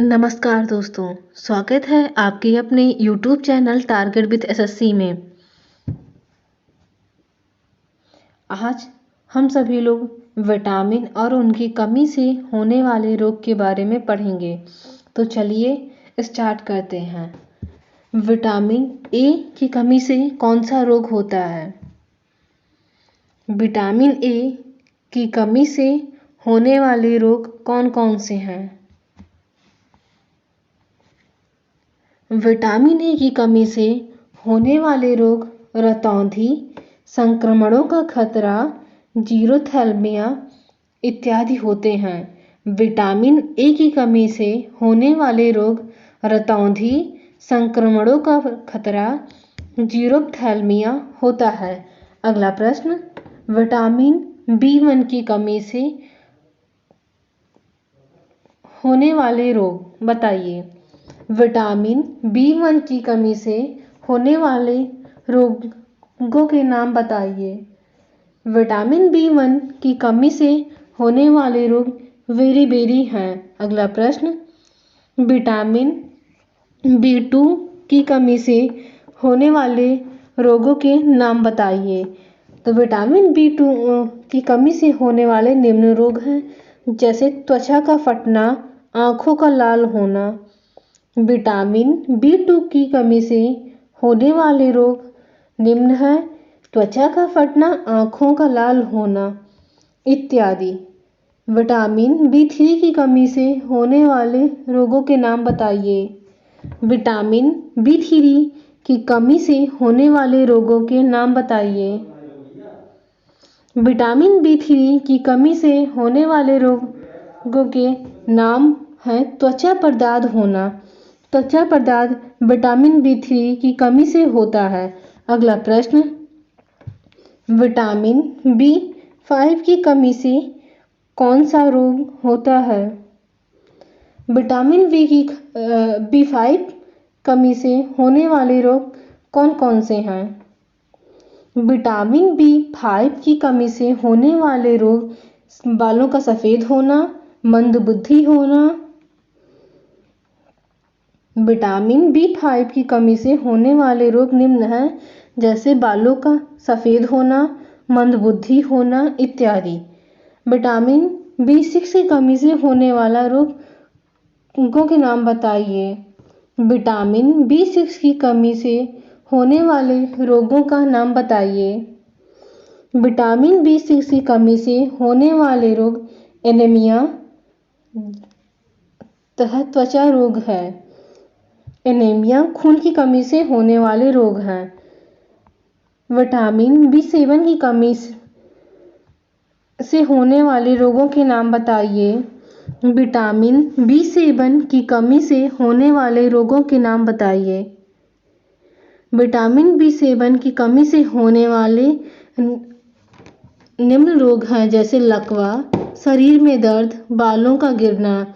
नमस्कार दोस्तों, स्वागत है आपके अपने YouTube channel target with SSC में। आज हम सभी लोग विटामिन और उनकी कमी से होने वाले रोग के बारे में पढ़ेंगे। तो चलिए स्टार्ट करते हैं। विटामिन ए की कमी से कौन सा रोग होता है? विटामिन ए की कमी से होने वाले रोग कौन कौन से हैं? विटामिन ए की कमी से होने वाले रोग रतौंधी, संक्रमणों का खतरा, जीरोथैल्मिया इत्यादि होते हैं। विटामिन ए की कमी से होने वाले रोग रतौंधी, संक्रमणों का खतरा, जीरोथैल्मिया होता है। अगला प्रश्न, विटामिन बी1 की कमी से होने वाले रोग बताइए। विटामिन बी1 की कमी से होने वाले रोगों के नाम बताइए। विटामिन बी1 की कमी से होने वाले रोग बेरी हैं। अगला प्रश्न, विटामिन बी2 की कमी से होने वाले रोगों के नाम बताइए। तो विटामिन बी2 की कमी से होने वाले निम्न रोग हैं, जैसे त्वचा का फटना, आँखों का लाल होना। विटामिन बी2 की कमी से होने वाले रोग निम्न हैं: त्वचा का फटना, आँखों का लाल होना इत्यादि। विटामिन बी3 की कमी से होने वाले रोगों के नाम बताइए। विटामिन बी3 की कमी से होने वाले रोगों के नाम बताइए। विटामिन बी3 की कमी से होने वाले रोगों के नाम हैं: त्वचा पर दाग होना। त्वचा पर दाग विटामिन बी3 की कमी से होता है। अगला प्रश्न, विटामिन बी5 की कमी से कौन सा रोग होता है? विटामिन बी5 कमी से होने वाले रोग कौन कौन से हैं? विटामिन बी5 की कमी से होने वाले रोग बालों का सफ़ेद होना, मंदबुद्धि होना। विटामिन बी5 की कमी से होने वाले रोग निम्न हैं, जैसे बालों का सफ़ेद होना, मंदबुद्धि होना इत्यादि। विटामिन बी6 की कमी से होने वाला रोगों के नाम बताइए। विटामिन बी6 की कमी से होने वाले रोगों का नाम बताइए। विटामिन बी6 की कमी से होने वाले रोग एनीमिया तथा त्वचा रोग है। एनीमिया खून की कमी से होने वाले रोग हैं। विटामिन बी7 की कमी से होने वाले रोगों के नाम बताइए। विटामिन बी7 की कमी से होने वाले रोगों के नाम बताइए। विटामिन बी7 की कमी से होने वाले निम्न रोग हैं, जैसे लकवा, शरीर में दर्द, बालों का गिरना।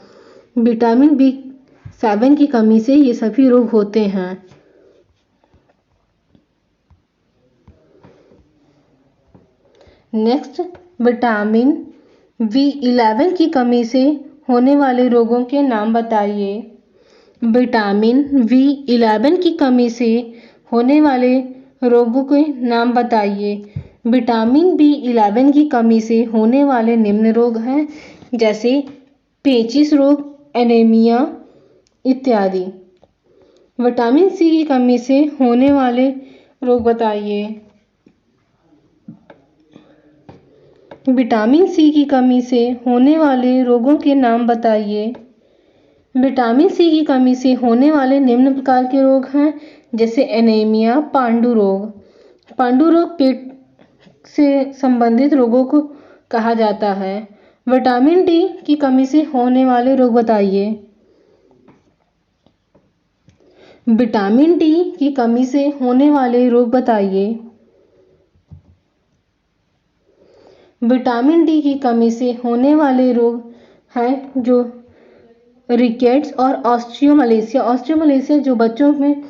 विटामिन बी7 की कमी से ये सभी रोग होते हैं। नेक्स्ट, विटामिन बी11 की कमी से होने वाले रोगों के नाम बताइए। विटामिन बी11 की कमी से होने वाले रोगों के नाम बताइए। विटामिन बी11 की कमी से होने वाले निम्न रोग हैं, जैसे पेचिश रोग, एनीमिया इत्यादि। विटामिन सी की कमी से होने वाले रोग बताइए। विटामिन सी की कमी से होने वाले रोगों के नाम बताइए। विटामिन सी की कमी से होने वाले निम्न प्रकार के रोग हैं, जैसे एनीमिया, पांडु रोग। पांडु रोग पेट से संबंधित रोगों को कहा जाता है। विटामिन डी की कमी से होने वाले रोग बताइए। विटामिन डी की कमी से होने वाले रोग बताइए। विटामिन डी की कमी से होने वाले रोग हैं जो रिकेट्स और ऑस्टियोमलेशिया। ऑस्टियोमलेशिया जो बच्चों में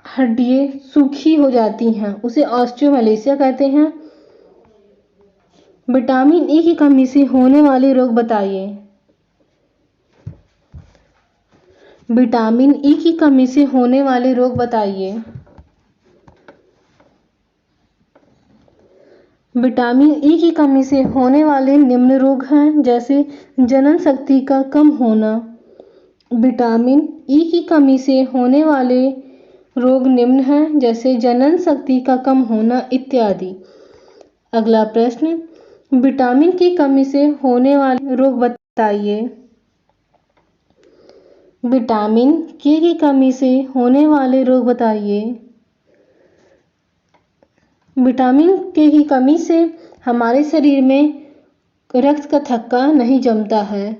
हड्डियाँ सूखी हो जाती हैं, उसे ऑस्टियोमलेशिया कहते हैं। विटामिन ई की कमी से होने वाले रोग बताइए। विटामिन ई की कमी से होने वाले रोग बताइए। विटामिन ई की कमी से होने वाले निम्न रोग हैं, जैसे जनन शक्ति का कम होना। विटामिन ई की कमी से होने वाले रोग निम्न हैं, जैसे जनन शक्ति का कम होना इत्यादि। अगला प्रश्न, विटामिन की कमी से होने वाले रोग बताइए। विटामिन के की कमी से होने वाले रोग बताइए। विटामिन के की कमी से हमारे शरीर में रक्त का थक्का नहीं जमता है।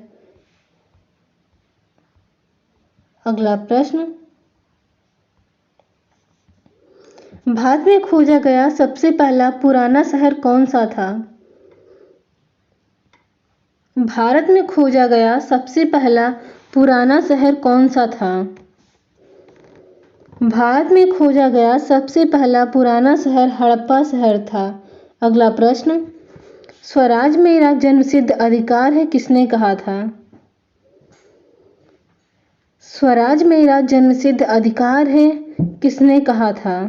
अगला प्रश्न, भारत में खोजा गया सबसे पहला पुराना शहर कौन सा था? भारत में खोजा गया सबसे पहला पुराना शहर कौन सा था? भारत में खोजा गया सबसे पहला पुराना शहर हड़प्पा शहर था। अगला प्रश्न, स्वराज मेरा जन्मसिद्ध अधिकार है किसने कहा था? स्वराज मेरा जन्मसिद्ध अधिकार है किसने कहा था?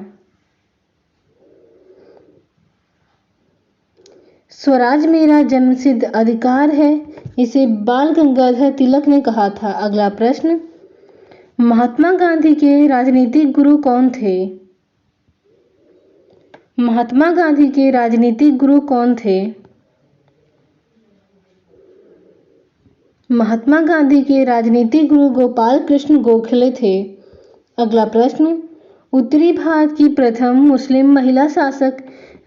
स्वराज मेरा जन्मसिद्ध अधिकार है, इसे बाल गंगाधर तिलक ने कहा था। अगला प्रश्न, महात्मा गांधी के राजनीतिक गुरु कौन थे? महात्मा गांधी के राजनीतिक गुरु कौन थे? महात्मा गांधी के राजनीतिक गुरु गोपाल कृष्ण गोखले थे। अगला प्रश्न, उत्तरी भारत की प्रथम मुस्लिम महिला शासक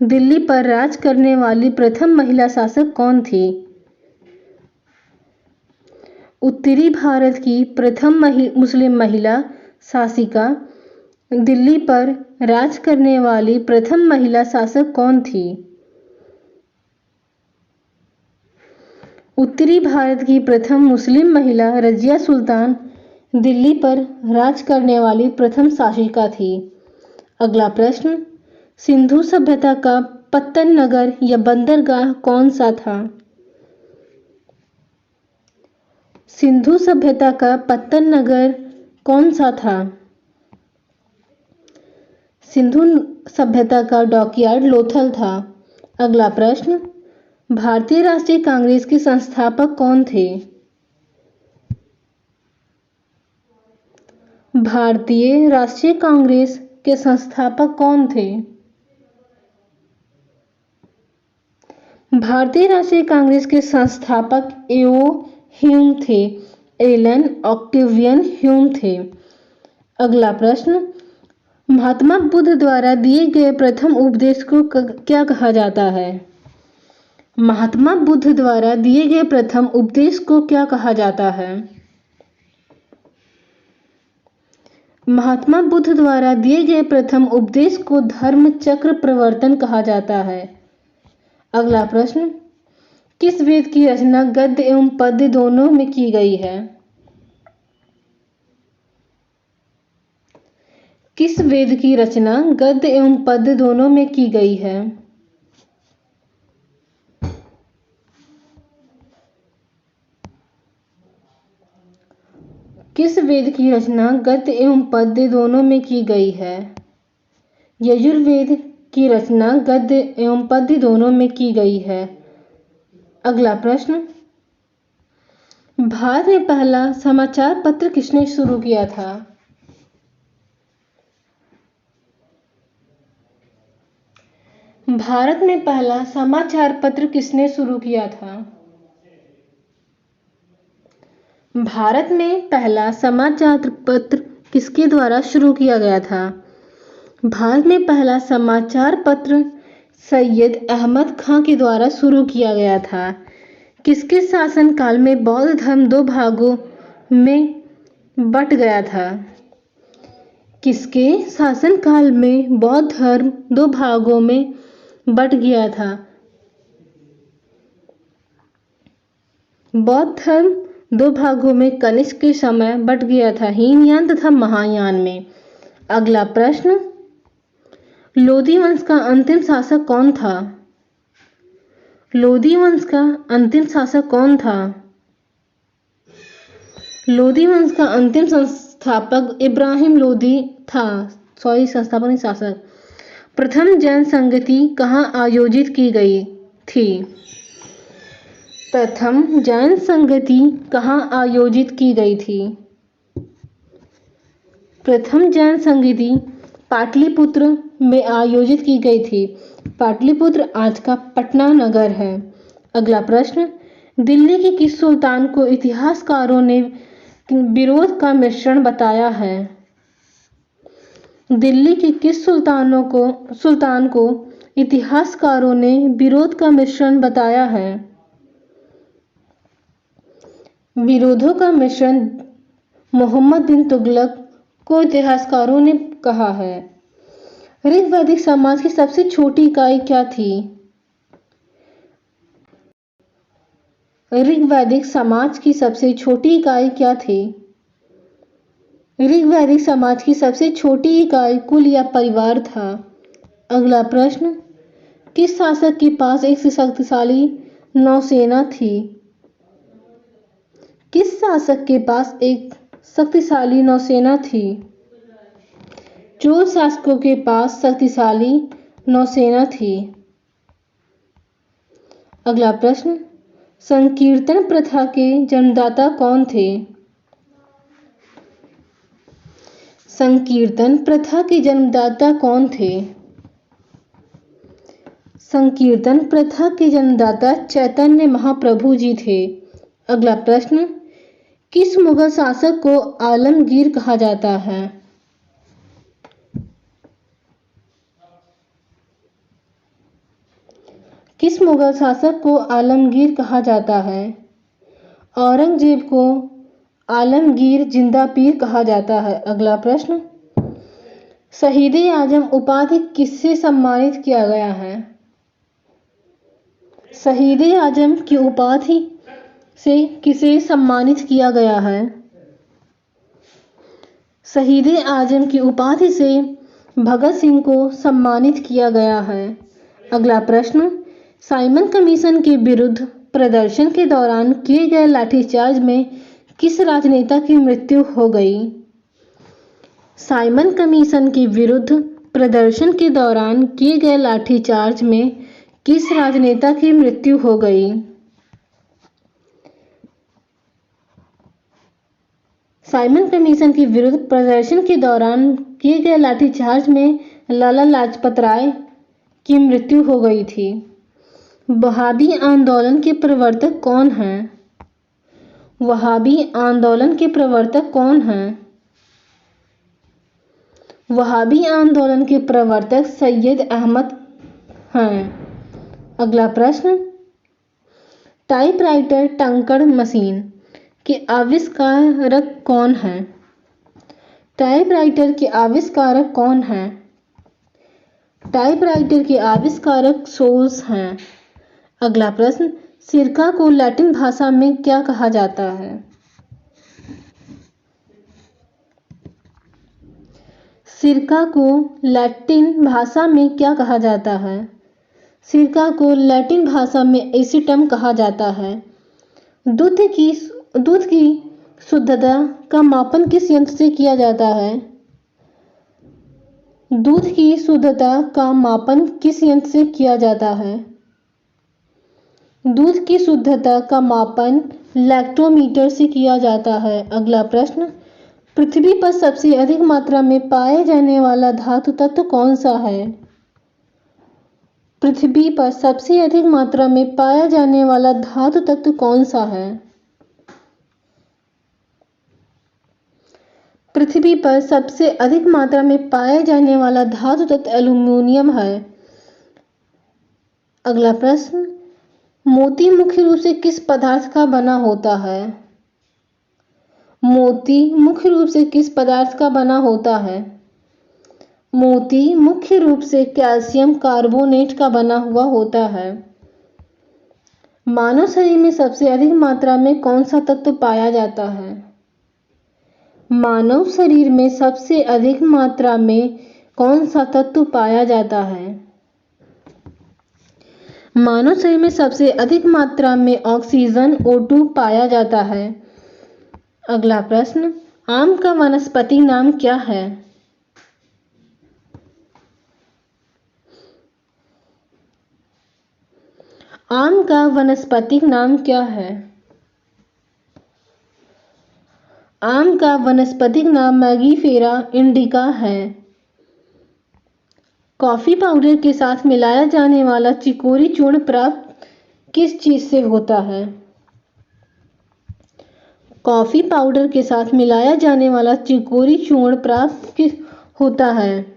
दिल्ली पर राज करने वाली प्रथम महिला शासक कौन थी? उत्तरी भारत की प्रथम मुस्लिम महिला शासिका दिल्ली पर राज करने वाली प्रथम महिला शासक कौन थी? उत्तरी भारत की प्रथम मुस्लिम महिला रजिया सुल्तान दिल्ली पर राज करने वाली प्रथम शासिका थी। अगला प्रश्न, सिंधु सभ्यता का पत्तन नगर या बंदरगाह कौन सा था? सिंधु सभ्यता का पत्तन नगर कौन सा था? सिंधु सभ्यता का डॉकयार्ड लोथल था। अगला प्रश्न, भारतीय राष्ट्रीय कांग्रेस के संस्थापक कौन थे? भारतीय राष्ट्रीय कांग्रेस के संस्थापक कौन थे? भारतीय राष्ट्रीय कांग्रेस के संस्थापक एओ ह्यूम थे। एलन ऑक्टेवियन ह्यूम थे। अगला प्रश्न, महात्मा बुद्ध द्वारा दिए गए प्रथम उपदेश को क्या कहा जाता है? महात्मा बुद्ध द्वारा दिए गए प्रथम उपदेश को क्या कहा जाता है? महात्मा बुद्ध द्वारा दिए गए प्रथम उपदेश को धर्म चक्र प्रवर्तन कहा जाता है। अगला प्रश्न, किस वेद की रचना गद्य एवं पद्य दोनों में की गई है? किस वेद की रचना गद्य एवं पद्य दोनों में की गई है? किस वेद की रचना गद्य एवं पद्य दोनों में की गई है? यजुर्वेद की रचना गद्य एवं पद्य दोनों में की गई है। अगला प्रश्न, भारत में पहला समाचार पत्र किसने शुरू किया था? भारत में पहला समाचार पत्र किसने शुरू किया था? भारत में पहला समाचार पत्र किसके द्वारा शुरू किया गया था? भारत में पहला समाचार पत्र सैयद अहमद खां के द्वारा शुरू किया गया था। किसके शासनकाल में बौद्ध धर्म दो भागों में बट गया था? किसके शासनकाल में बौद्ध धर्म दो भागों में बट गया था? बौद्ध धर्म दो भागों में कनिष्क के समय बट गया था, हीनयान तथा महायान में। अगला प्रश्न, लोदी वंश का अंतिम शासक कौन था? लोदी वंश का अंतिम शासक कौन था? लोदी वंश का अंतिम संस्थापक इब्राहिम लोदी था। संस्थापक नहीं, शासक। प्रथम जैन संगति कहाँ आयोजित की गई थी? प्रथम जैन संगति कहाँ आयोजित की गई थी? प्रथम जैन संगति पाटलिपुत्र में आयोजित की गई थी। पाटलिपुत्र आज का पटना नगर है। अगला प्रश्न, दिल्ली के किस सुल्तान को इतिहासकारों ने विरोध का मिश्रण बताया है? दिल्ली के किस सुल्तान को इतिहासकारों ने विरोध का मिश्रण बताया है? विरोधों का मिश्रण मोहम्मद बिन तुगलक को इतिहासकारों ने कहा है। ऋग्वैदिक समाज की सबसे छोटी इकाई क्या थी? ऋग्वैदिक समाज की सबसे छोटी इकाई क्या थी? ऋग्वैदिक समाज की सबसे छोटी इकाई कुल या परिवार था। अगला प्रश्न, किस शासक के पास एक शक्तिशाली नौसेना थी? किस शासक के पास एक शक्तिशाली नौसेना थी? चोल शासकों के पास शक्तिशाली नौसेना थी। अगला प्रश्न, संकीर्तन प्रथा के जन्मदाता कौन थे? संकीर्तन प्रथा के जन्मदाता कौन थे? संकीर्तन प्रथा के जन्मदाता चैतन्य महाप्रभु जी थे। अगला प्रश्न, किस मुगल शासक को आलमगीर कहा जाता है? किस मुगल शासक को आलमगीर कहा जाता है? औरंगजेब को आलमगीर जिंदा पीर कहा जाता है। अगला प्रश्न, शहीद आजम उपाधि किससे सम्मानित किया गया है? शहीद आजम की उपाधि से किसे सम्मानित किया गया है? शहीद आजम की उपाधि से भगत सिंह को सम्मानित किया गया है। अगला प्रश्न, साइमन कमीशन के विरुद्ध प्रदर्शन के दौरान किए गए लाठीचार्ज में किस राजनेता की मृत्यु हो गई? साइमन कमीशन के विरुद्ध प्रदर्शन के दौरान किए गए लाठीचार्ज में किस राजनेता की मृत्यु हो गई? साइमन कमीशन के विरुद्ध प्रदर्शन के दौरान किए गए लाठीचार्ज में लाला लाजपत राय की मृत्यु हो गई थी। वहाबी आंदोलन के प्रवर्तक कौन हैं? वहाबी आंदोलन के प्रवर्तक कौन हैं? वहाबी आंदोलन के प्रवर्तक सैयद अहमद हैं। अगला प्रश्न, टाइपराइटर टंकण मशीन के आविष्कारक कौन हैं? टाइपराइटर के आविष्कारक कौन हैं? टाइपराइटर के आविष्कारक सोल्स हैं। अगला प्रश्न, सिरका को लैटिन भाषा में क्या कहा जाता है? सिरका को लैटिन भाषा में क्या कहा जाता है? सिरका को लैटिन भाषा में एसिटम कहा जाता है। दूध की शुद्धता का मापन किस यंत्र से किया जाता है? दूध की शुद्धता का मापन किस यंत्र से किया जाता है? दूध की शुद्धता का मापन लैक्टोमीटर से किया जाता है। अगला प्रश्न, पृथ्वी पर सबसे अधिक मात्रा में पाए जाने वाला धातु तत्व कौन सा है? पृथ्वी पर सबसे अधिक मात्रा में पाया जाने वाला धातु तत्व कौन सा है? पृथ्वी पर सबसे अधिक मात्रा में पाया जाने वाला धातु तत्व एल्यूमीनियम है। अगला प्रश्न, मोती मुख्य रूप से किस पदार्थ का बना होता है? मोती मुख्य रूप से किस पदार्थ का बना होता है? मोती मुख्य रूप से कैल्शियम कार्बोनेट का बना हुआ होता है। मानव शरीर में सबसे अधिक मात्रा में कौन सा तत्व पाया जाता है? मानव शरीर में सबसे अधिक मात्रा में कौन सा तत्व पाया जाता है? मानव शरीर में सबसे अधिक मात्रा में ऑक्सीजन O2 पाया जाता है। अगला प्रश्न, आम का वानस्पतिक नाम क्या है? आम का वानस्पतिक नाम क्या है? आम का वानस्पतिक नाम मैंगिफेरा इंडिका है। कॉफी पाउडर के साथ मिलाया जाने वाला चिकोरी चूर्ण प्राप्त किस चीज से होता है? कॉफी पाउडर के साथ मिलाया जाने वाला चिकोरी चूर्ण प्राप्त किस होता है?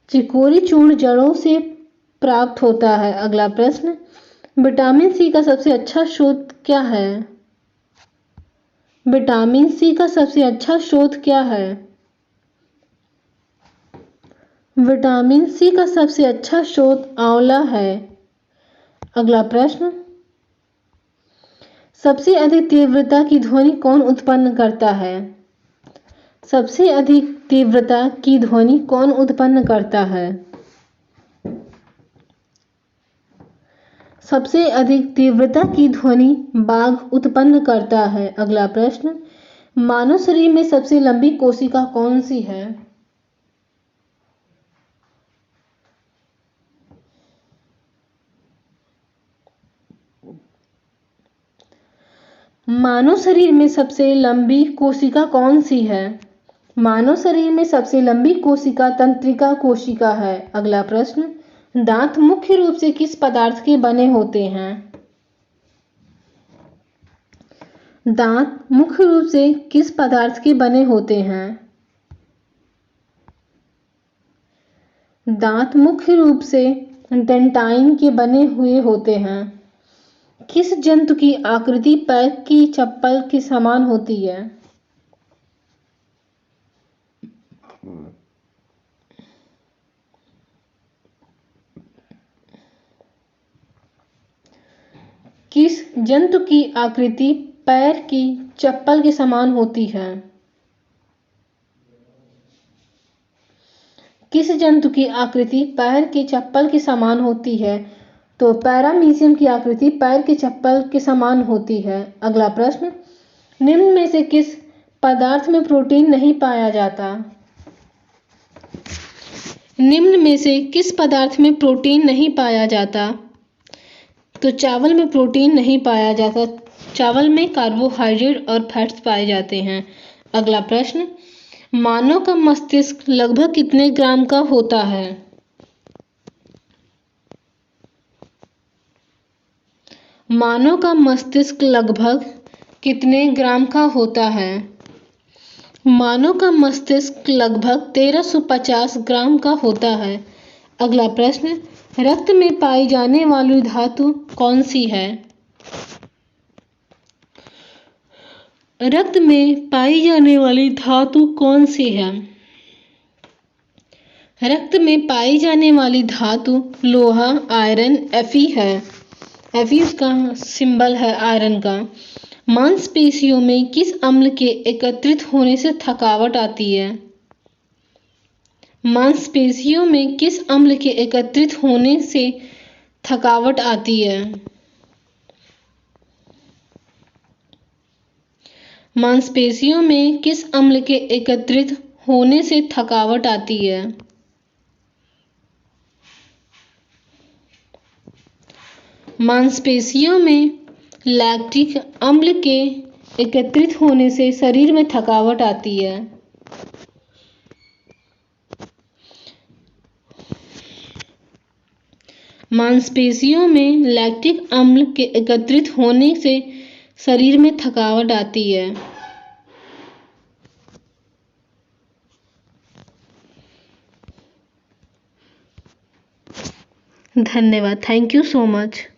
चिकोरी चूर्ण जड़ों से प्राप्त होता है। अगला प्रश्न, विटामिन सी का सबसे अच्छा स्रोत क्या है? विटामिन सी का सबसे अच्छा स्रोत क्या है? विटामिन सी का सबसे अच्छा स्रोत आंवला है। अगला प्रश्न, सबसे अधिक तीव्रता की ध्वनि कौन उत्पन्न करता है? सबसे अधिक तीव्रता की ध्वनि कौन उत्पन्न करता है? सबसे अधिक तीव्रता की ध्वनि बाघ उत्पन्न करता है। अगला प्रश्न, मानव शरीर में सबसे लंबी कोशिका कौन सी है? मानव शरीर में सबसे लंबी कोशिका कौन सी है? मानव शरीर में सबसे लंबी कोशिका तंत्रिका कोशिका है। अगला प्रश्न, दांत मुख्य रूप से किस पदार्थ के बने होते हैं? दांत मुख्य रूप से किस पदार्थ के बने होते हैं? दांत मुख्य रूप से डेंटाइन के बने हुए होते हैं। किस जंतु की आकृति पैर की चप्पल के समान होती है? किस जंतु की आकृति पैर की चप्पल के समान होती है? किस जंतु की आकृति पैर के चप्पल के समान होती है? तो पैरामीशियम की आकृति पैर के चप्पल के समान होती है। अगला प्रश्न, निम्न में से किस पदार्थ में प्रोटीन नहीं पाया जाता? निम्न में से किस पदार्थ में प्रोटीन नहीं पाया जाता? तो चावल में प्रोटीन नहीं पाया जाता। चावल में कार्बोहाइड्रेट और फैट्स पाए जाते हैं। अगला प्रश्न, मानव का मस्तिष्क लगभग कितने ग्राम का होता है? मानव का मस्तिष्क लगभग कितने ग्राम का होता है? मानव का मस्तिष्क लगभग 1350 ग्राम का होता है। अगला प्रश्न, रक्त में पाई जाने वाली धातु कौन सी है? रक्त में पाई जाने वाली धातु कौन सी है? रक्त में पाई जाने वाली धातु लोहा, आयरन, Fe है। Fe उसका सिंबल है आयरन का। मांसपेशियों में किस अम्ल के एकत्रित होने से थकावट आती है? मांसपेशियों में किस अम्ल के एकत्रित होने से थकावट आती है? मांसपेशियों में किस अम्ल के एकत्रित होने से थकावट आती है? मांसपेशियों में लैक्टिक अम्ल के एकत्रित होने से शरीर में थकावट आती है। मांसपेशियों में लैक्टिक अम्ल के एकत्रित होने से शरीर में थकावट आती है। धन्यवाद। Thank you so much.